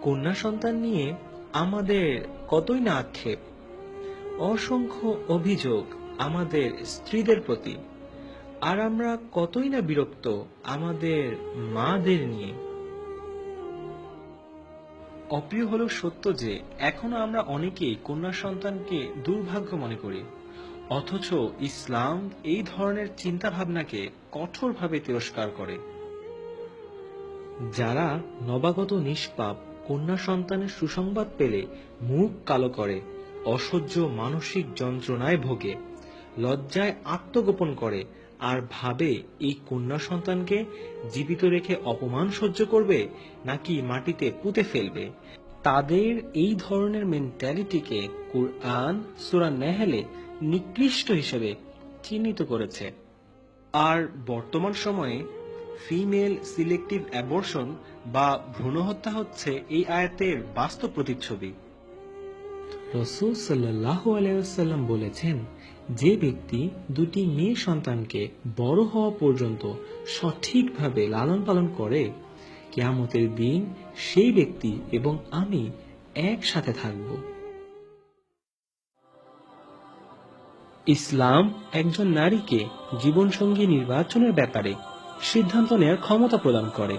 কন্যা সন্তান নিয়ে আমাদের কতই না আক্ষেপ, অসংখ্য অভিযোগ আমাদের স্ত্রীদের প্রতি, আর আমরা কতই না বিরক্ত আমাদের মাদের নিয়ে। অপ্রিয় হলেও সত্য যে এখনো আমরা অনেকেই কন্যা সন্তানকে দুর্ভাগ্য মনে করি, অথচ ইসলাম এই ধরনের চিন্তা ভাবনাকে কঠোরভাবে তিরস্কার করে। যারা নবাগত নিষ্পাপ কন্যা সন্তানের সুসংবাদ পেলে মুখ কালো করে, অসহ্য মানসিক যন্ত্রণায় ভোগে, লজ্জায় আত্মগোপন করে, আর ভাবে এই কন্যা সন্তানকে জীবিত রেখে অপমান সহ্য করবে নাকি মাটিতে পুঁতে ফেলবে, তাদের এই ধরনের মেন্টালিটিকে কুরআন সূরা নেহলে নিকৃষ্ট হিসেবে চিহ্নিত করেছে। আর বর্তমান সময়ে ফিমেল সিলেক্টিভ অ্যাবর্শন বা ভ্রূণ হত্যা হচ্ছে এই আয়াতের বাস্তব প্রতিচ্ছবি। রাসূল সাল্লাল্লাহু আলাইহি ওয়াসাল্লাম বলেছেন, যে ব্যক্তি দুটি মেয়ে সন্তানকে বড় হওয়া পর্যন্ত সঠিকভাবে লালন পালন করে, কিয়ামতের দিন সেই ব্যক্তি এবং আমি একসাথে থাকব। ইসলাম একজন নারীকে জীবনসঙ্গী নির্বাচনের ব্যাপারে সিদ্ধান্ত নেওয়ার ক্ষমতা প্রদান করে।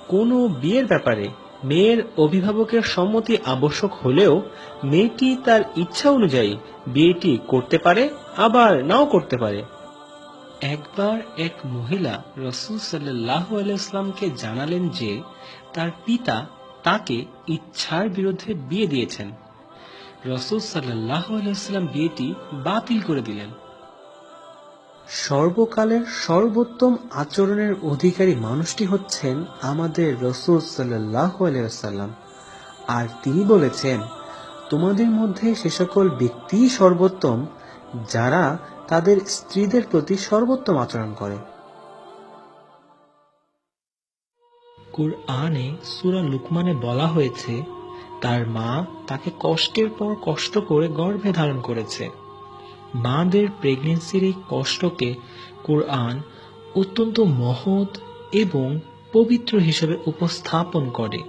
কোনো বিয়ের ব্যাপারে মেয়ের অভিভাবকের সম্মতি আবশ্যক হলেও মেয়েটি তার ইচ্ছা অনুযায়ী বিয়েটি করতে পারে, আবার নাও করতে পারে। একবার এক মহিলা রাসূল সাল্লাল্লাহু আলাইহি ওয়াসাল্লামকে জানালেন যে তার পিতা তাকে ইচ্ছার বিরুদ্ধে বিয়ে দিয়েছেন। রাসূল সাল্লাল্লাহু আলাইহি ওয়াসাল্লাম বিয়েটি বাতিল করে দিলেন। সর্বকালের সর্বোত্তম আচরণের অধিকারী মানুষটি হচ্ছেন আমাদের রাসূল সাল্লাল্লাহু আলাইহি ওয়াসাল্লাম, আর তিনি বলেছেন, তোমাদের মধ্যে সে সকল ব্যক্তিই সর্বোত্তম যারা তাদের স্ত্রীদের প্রতি সর্বোত্তম আচরণ করে। কুরআনে সূরা লুকমানে বলা হয়েছে, তার মা তাকে কষ্টের পর কষ্ট করে গর্ভে ধারণ করেছে। মাদের প্রেগন্যান্সির এই কষ্টকে কুরআন অত্যন্ত মহৎ এবং পবিত্র হিসেবে উপস্থাপন করে।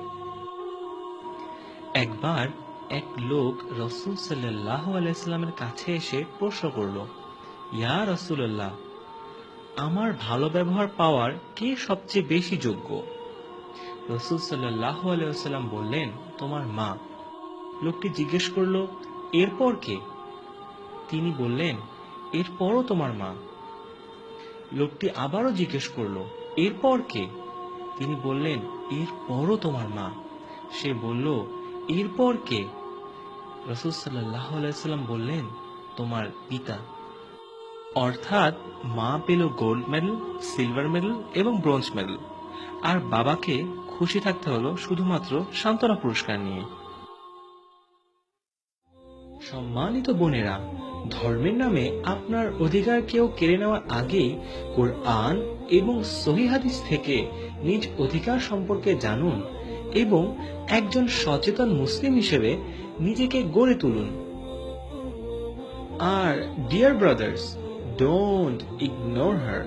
একবার এক লোক রাসূল সাল্লাল্লাহু আলাইহি ওয়াসাল্লামের কাছে এসে প্রশ্ন করল, ইয়া রাসূলুল্লাহ, আমার ভালো ব্যবহার পাওয়ার কে সবচেয়ে বেশি যোগ্য? রাসূল সাল্লাল্লাহু আলাইহি ওয়াসাল্লাম বললেন, তোমার মা। লোকটি জিজ্ঞেস করল, এরপর কে? তিনি বললেন, এরপরও তোমার মা। লোকটি আবারও জিজ্ঞেস করল, এরপর কে? তিনি বললেন, এরপরও তোমার মা। সে বলল, এরপর কে? রাসূল সাল্লাল্লাহু আলাইহি ওয়াসাল্লাম বললেন, তোমার পিতা। অর্থাৎ মা পেল গোল্ড মেডেল, সিলভার মেডেল এবং ব্রোঞ্জ মেডেল, আর বাবাকে খুশি থাকতে হলো শুধুমাত্র সান্ত্বনা পুরস্কার নিয়ে। সম্মানিত বোনেরা, ধর্মের নামে আপনার অধিকার কেউ কেড়ে নেওয়ার আগেই কুরআন এবং সহিহ হাদিস থেকে নিজ অধিকার সম্পর্কে জানুন এবং একজন সচেতন মুসলিম হিসেবে নিজেকে গড়ে তুলুন। আর dear brothers, don't ignore her.